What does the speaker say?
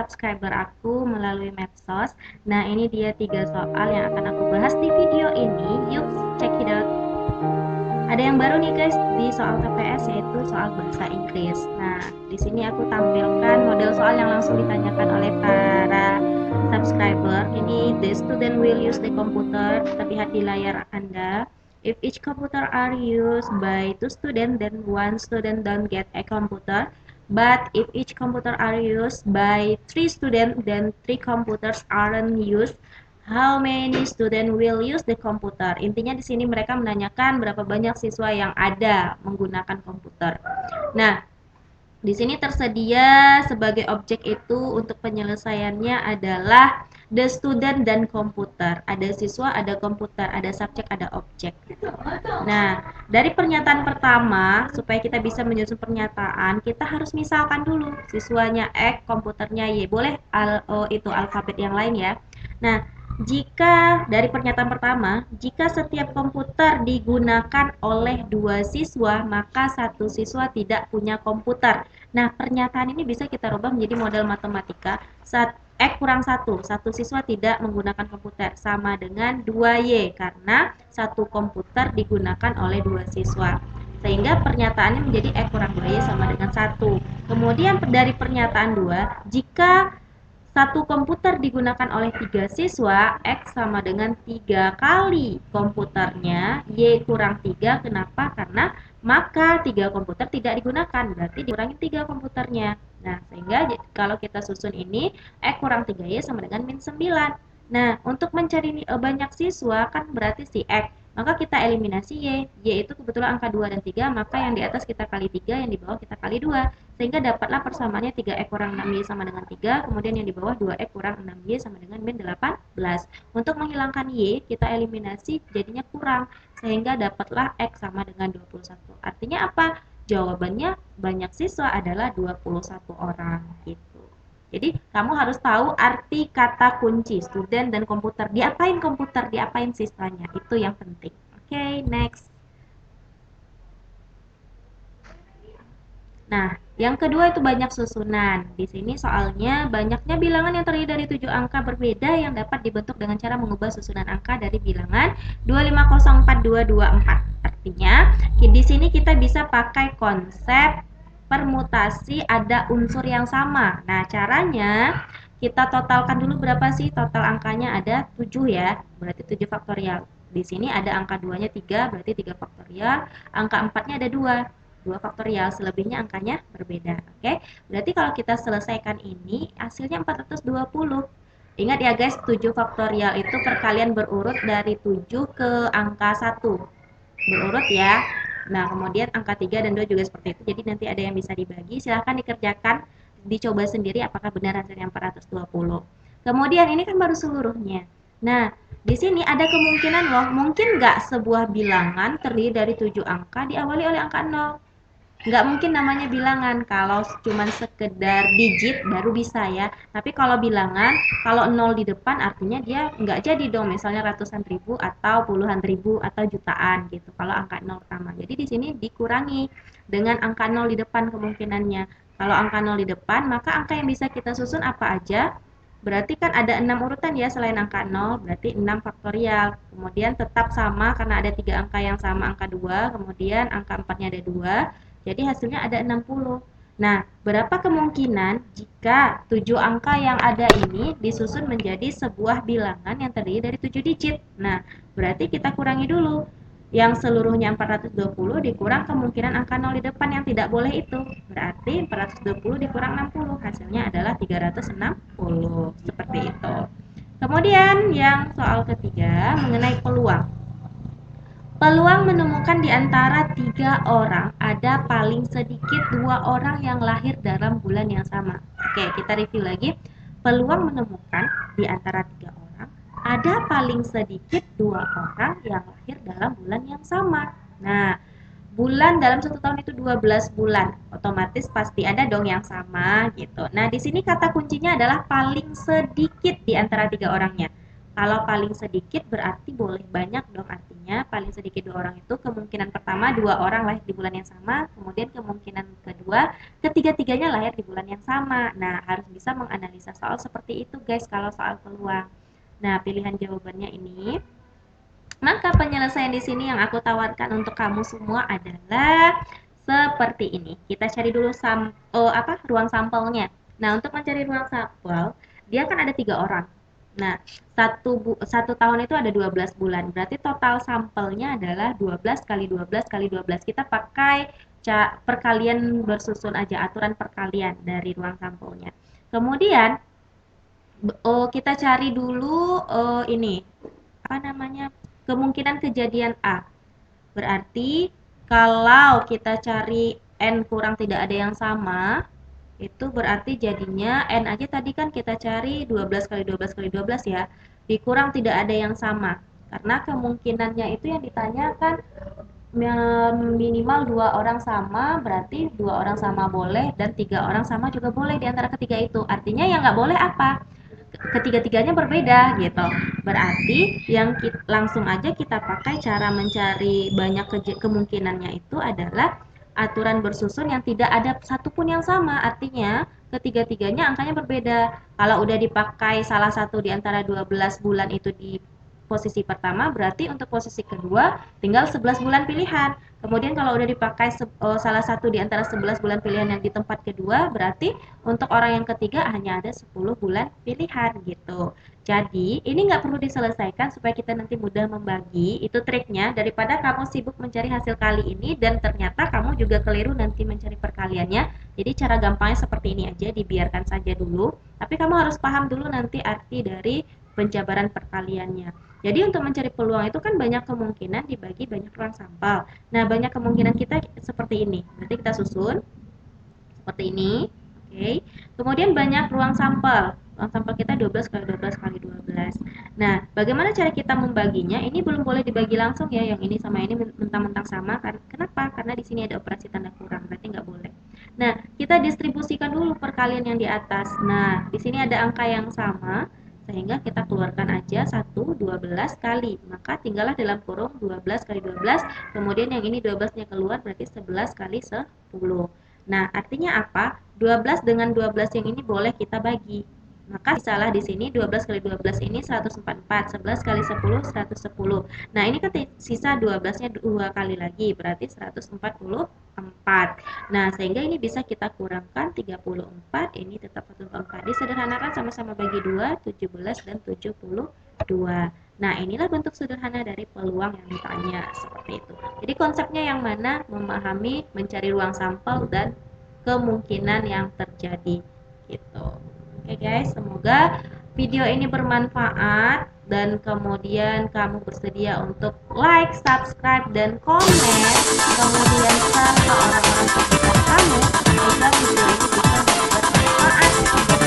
subscriber aku melalui medsos. Nah, ini dia 3 soal yang akan aku bahas di video ini. Yuk, check it out. Ada yang baru nih guys di soal TPS, yaitu soal bahasa Inggris. Nah, di sini aku tampilkan model soal yang langsung ditanyakan oleh para subscriber. Ini the student will use the computer. Terlihat di layar Anda. If each computer are used by 2 students, then 1 student don't get a computer. But if each computer are used by 3 students, then 3 computers aren't used. How many student will use the computer? Intinya di sini mereka menanyakan berapa banyak siswa yang ada menggunakan komputer. Nah, di sini tersedia sebagai objek itu untuk penyelesaiannya adalah the student dan komputer. Ada siswa, ada komputer, ada subjek, ada objek. Nah, dari pernyataan pertama, supaya kita bisa menyusun pernyataan, kita harus misalkan dulu siswanya X, komputernya Y. Boleh itu alfabet yang lain ya. Nah, jika dari pernyataan pertama, jika setiap komputer digunakan oleh 2 siswa, maka 1 siswa tidak punya komputer. Nah, pernyataan ini bisa kita rubah menjadi model matematika. X kurang 1 siswa tidak menggunakan komputer, sama dengan 2Y, karena 1 komputer digunakan oleh 2 siswa. Sehingga pernyataannya menjadi X kurang 2Y sama dengan 1. Kemudian dari pernyataan 2, jika 1 komputer digunakan oleh 3 siswa, X sama dengan 3 kali komputernya, Y kurang 3. Kenapa? Karena maka 3 komputer tidak digunakan, berarti dikurangi 3 komputernya. Nah, sehingga kalau kita susun ini, X kurang 3Y sama dengan min 9. Nah, untuk mencari banyak siswa kan berarti si X. Maka kita eliminasi Y. Y itu kebetulan angka 2 dan 3, maka yang di atas kita kali 3, yang di bawah kita kali 2. Sehingga dapatlah persamaannya 3X kurang 6Y sama dengan 3, kemudian yang di bawah 2X kurang 6Y sama dengan min 18. Untuk menghilangkan Y, kita eliminasi jadinya kurang, sehingga dapatlah X sama dengan 21. Artinya apa? Jawabannya banyak siswa adalah 21 orang gitu. Jadi kamu harus tahu arti kata kunci student dan komputer. Komputer, diapain siswanya. Itu yang penting. Oke, next. Nah, yang kedua itu banyak susunan. Di sini soalnya banyaknya bilangan yang terdiri dari 7 angka berbeda yang dapat dibentuk dengan cara mengubah susunan angka dari bilangan 2504224. Artinya, di sini kita bisa pakai konsep permutasi ada unsur yang sama. Nah, caranya kita totalkan dulu berapa sih total angkanya, ada 7 ya, berarti 7 faktorial. Di sini ada angka 2-nya 3, berarti 3 faktorial. Angka 4-nya ada 2 faktorial, selebihnya angkanya berbeda. Oke, berarti kalau kita selesaikan ini, hasilnya 420. Ingat ya guys, 7 faktorial itu perkalian berurut dari 7 ke angka 1. Berurut ya. Nah, kemudian angka 3 dan 2 juga seperti itu. Jadi nanti ada yang bisa dibagi. Silahkan dikerjakan, dicoba sendiri apakah benar hasilnya 420. Kemudian ini kan baru seluruhnya. Nah, di sini ada kemungkinan loh, mungkin nggak sebuah bilangan terdiri dari 7 angka diawali oleh angka 0. Nggak mungkin namanya bilangan. Kalau cuma sekedar digit baru bisa ya. Tapi kalau bilangan, kalau 0 di depan artinya dia nggak jadi dong. Misalnya ratusan ribu atau puluhan ribu atau jutaan gitu. Kalau angka 0 pertama. Jadi di sini dikurangi dengan angka 0 di depan kemungkinannya. Kalau angka 0 di depan, maka angka yang bisa kita susun apa aja? Berarti kan ada 6 urutan ya selain angka 0, berarti 6 faktorial. Kemudian tetap sama karena ada 3 angka yang sama, angka 2, kemudian angka 4-nya ada 2. Jadi hasilnya ada 60. Nah, berapa kemungkinan jika 7 angka yang ada ini disusun menjadi sebuah bilangan yang terdiri dari 7 digit? Nah, berarti kita kurangi dulu. Yang seluruhnya 420 dikurang kemungkinan angka 0 di depan yang tidak boleh itu. Berarti 420 dikurang 60, hasilnya adalah 360. Seperti itu. Kemudian yang soal ketiga mengenai peluang. Peluang menemukan di antara 3 orang ada paling sedikit 2 orang yang lahir dalam bulan yang sama. Oke, kita review lagi. Peluang menemukan di antara 3 orang ada paling sedikit 2 orang yang lahir dalam bulan yang sama. Nah, bulan dalam 1 tahun itu 12 bulan. Otomatis pasti ada dong yang sama gitu. Nah, di sini kata kuncinya adalah paling sedikit di antara 3 orangnya. Kalau paling sedikit berarti boleh banyak dong, artinya paling sedikit 2 orang itu kemungkinan pertama 2 orang lahir di bulan yang sama, kemudian kemungkinan kedua ketiga-tiganya lahir di bulan yang sama. Nah, harus bisa menganalisa soal seperti itu guys kalau soal peluang. Nah, pilihan jawabannya ini. Maka penyelesaian di sini yang aku tawarkan untuk kamu semua adalah seperti ini. Kita cari dulu ruang sampelnya. Nah, untuk mencari ruang sampel, dia kan ada 3 orang. Nah, satu tahun itu ada 12 bulan. Berarti total sampelnya adalah 12 kali 12 kali 12. Kita pakai perkalian bersusun aja, aturan perkalian dari ruang sampelnya. Kemudian kita cari dulu ini apa namanya, kemungkinan kejadian A. Berarti kalau kita cari N kurang tidak ada yang sama, itu berarti jadinya N aja tadi kan kita cari 12 kali 12 kali 12 ya, dikurang tidak ada yang sama. Karena kemungkinannya itu yang ditanyakan minimal 2 orang sama, berarti 2 orang sama boleh dan 3 orang sama juga boleh di antara ketiga itu. Artinya yang nggak boleh apa? Ketiga-tiganya berbeda gitu. Berarti yang langsung aja kita pakai cara mencari banyak kemungkinannya itu adalah aturan bersusun yang tidak ada satupun yang sama. Artinya ketiga-tiganya angkanya berbeda. Kalau udah dipakai salah satu di antara 12 bulan itu di posisi pertama, berarti untuk posisi kedua tinggal 11 bulan pilihan. Kemudian kalau udah dipakai salah satu di antara 11 bulan pilihan yang di tempat kedua, berarti untuk orang yang ketiga hanya ada 10 bulan pilihan gitu. Jadi ini nggak perlu diselesaikan supaya kita nanti mudah membagi, itu triknya, daripada kamu sibuk mencari hasil kali ini dan ternyata kamu juga keliru nanti mencari perkaliannya. Jadi cara gampangnya seperti ini aja, dibiarkan saja dulu, tapi kamu harus paham dulu nanti arti dari penjabaran perkaliannya. Jadi untuk mencari peluang itu kan banyak kemungkinan dibagi banyak ruang sampel. Nah, banyak kemungkinan kita seperti ini. Berarti kita susun seperti ini. Oke. Kemudian banyak ruang sampel. Ruang sampel kita 12 kali 12 kali 12. Nah, bagaimana cara kita membaginya? Ini belum boleh dibagi langsung ya, yang ini sama ini mentang-mentang sama. Kenapa? Karena di sini ada operasi tanda kurang, berarti nggak boleh. Nah, kita distribusikan dulu perkalian yang di atas. Nah, di sini ada angka yang sama, sehingga kita keluarkan aja 12 kali, maka tinggallah dalam kurung 12 kali 12, kemudian yang ini 12-nya keluar berarti 11 kali 10. Nah, artinya apa? 12 dengan 12 yang ini boleh kita bagi. Maka salah di sini 12 kali 12 ini 144, 11 kali 10 110. Nah, ini kan sisa 12-nya 2 kali lagi, berarti 144. Nah, sehingga ini bisa kita kurangkan 34, ini tetap 44. Disederhanakan sama-sama bagi 2, 17 dan 72. Nah, inilah bentuk sederhana dari peluang yang ditanya, seperti itu. Jadi konsepnya yang mana? Memahami, mencari ruang sampel, dan kemungkinan yang terjadi. Gitu. Oke guys, semoga video ini bermanfaat dan kemudian kamu bersedia untuk like, subscribe, dan komen, kemudian share ke orang-orang sekitar kamu agar video ini bisa membuat manfaat.